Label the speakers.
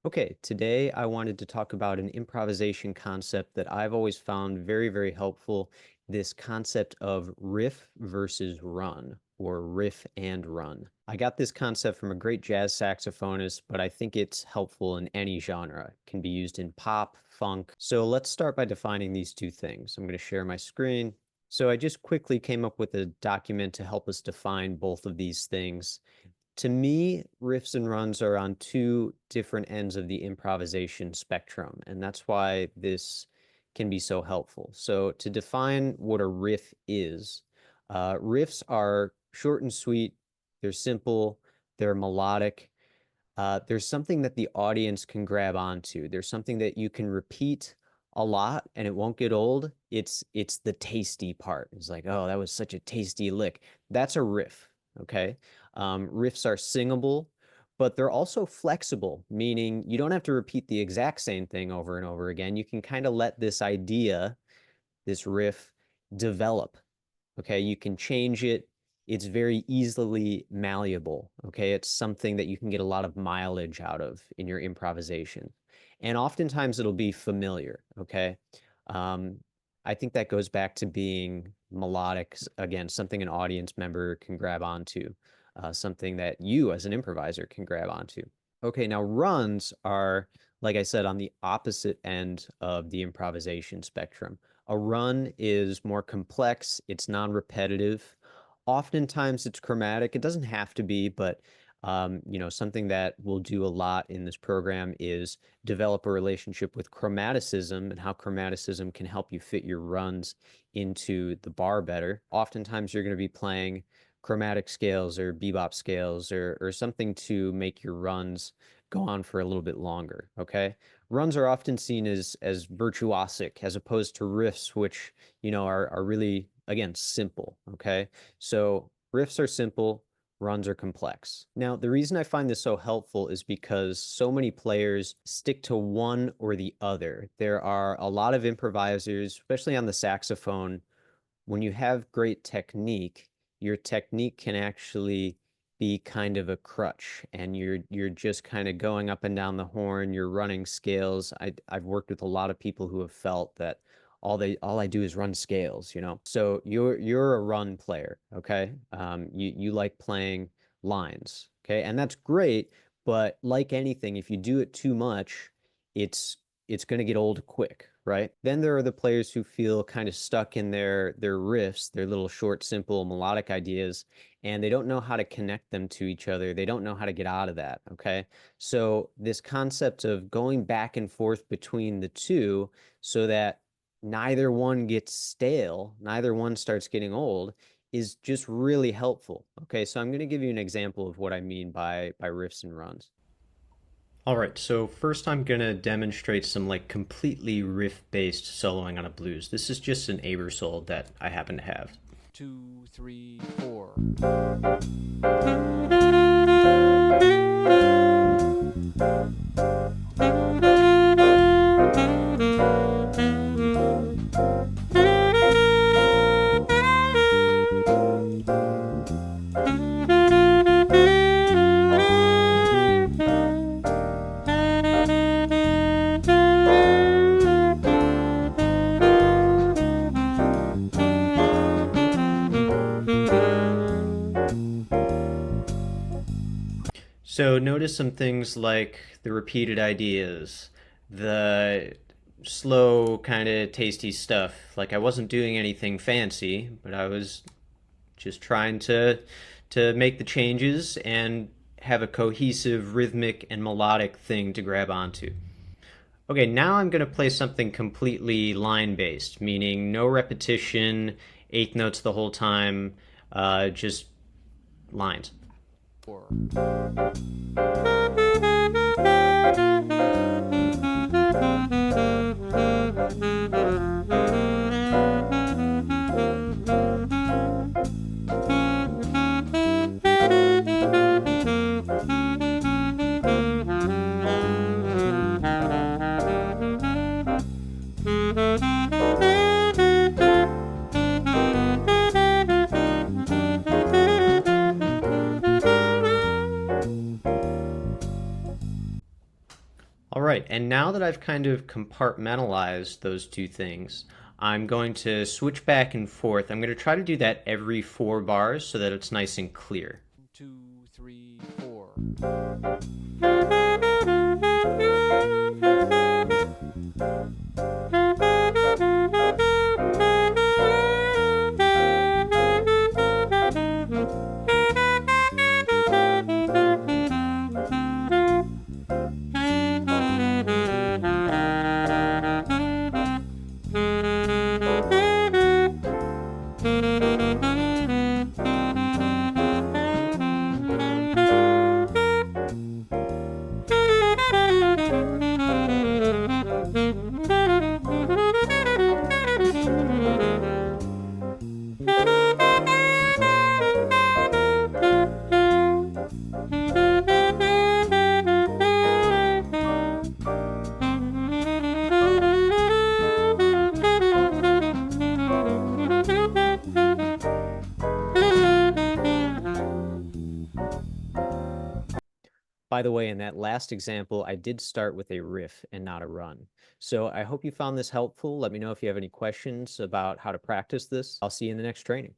Speaker 1: Okay, today I wanted to talk about an improvisation concept that I've always found very, very helpful. This concept of riff versus run, or riff and run. I got this concept from a great jazz saxophonist, but I think it's helpful in any genre. It can be used in pop, funk. So let's start by defining these two things. I'm going to share my screen. So I just quickly came up with a document to help us define both of these things. To me, riffs and runs are on two different ends of the improvisation spectrum, and that's why this can be so helpful. So to define what a riff is, riffs are short and sweet, they're simple, they're melodic. There's something that the audience can grab onto. There's something that you can repeat a lot and it won't get old. It's the tasty part. It's like, oh, that was such a tasty lick. That's a riff, okay? Riffs are singable, but they're also flexible, meaning you don't have to repeat the exact same thing over and over again. You can kind of let this idea, this riff, develop. Okay, you can change it. It's very easily malleable. Okay, it's something that you can get a lot of mileage out of in your improvisation. And oftentimes it'll be familiar. Okay. Um, I think that goes back to being melodic, again, something an audience member can grab onto, something that you as an improviser can grab onto. Okay, now runs are, like I said, on the opposite end of the improvisation spectrum. A run is more complex, it's non-repetitive. Oftentimes it's chromatic. It doesn't have to be, but something that we'll do a lot in this program is develop a relationship with chromaticism and how chromaticism can help you fit your runs into the bar better. Oftentimes you're going to be playing chromatic scales or bebop scales or something to make your runs go on for a little bit longer, okay? Runs are often seen as virtuosic as opposed to riffs, which, are really, again, simple, okay? So riffs are simple, runs are complex. Now, the reason I find this so helpful is because so many players stick to one or the other. There are a lot of improvisers, especially on the saxophone. When you have great technique, your technique can actually be kind of a crutch, and you're just kind of going up and down the horn, you're running scales. I've worked with a lot of people who have felt that all I do is run scales, you know. So you're a run player, okay? You like playing lines, okay? And that's great, but like anything, if you do it too much, it's it's going to get old quick, right? Then there are the players who feel kind of stuck in their riffs, their little short, simple, melodic ideas, and they don't know how to connect them to each other. They don't know how to get out of that, okay? So this concept of going back and forth between the two so that neither one gets stale, neither one starts getting old, is just really helpful. Okay, so I'm going to give you an example of what I mean by riffs and runs. All right, so first I'm going to demonstrate some like completely riff-based soloing on a blues. This is just an Aebersold that I happen to have.
Speaker 2: Two, three, four.
Speaker 1: So notice some things like the repeated ideas, the slow kind of tasty stuff. Like I wasn't doing anything fancy, but I was just trying to make the changes and have a cohesive rhythmic and melodic thing to grab onto. Okay, now I'm going to play something completely line based, meaning no repetition, eighth notes the whole time, just lines.
Speaker 2: Four.
Speaker 1: All right, and now that I've kind of compartmentalized those two things, I'm going to switch back and forth. I'm going to try to do that every 4 bars so that it's nice and clear.
Speaker 2: 2, 3, 4.
Speaker 1: By the way, in that last example, I did start with a riff and not a run. So I hope you found this helpful. Let me know if you have any questions about how to practice this. I'll see you in the next training.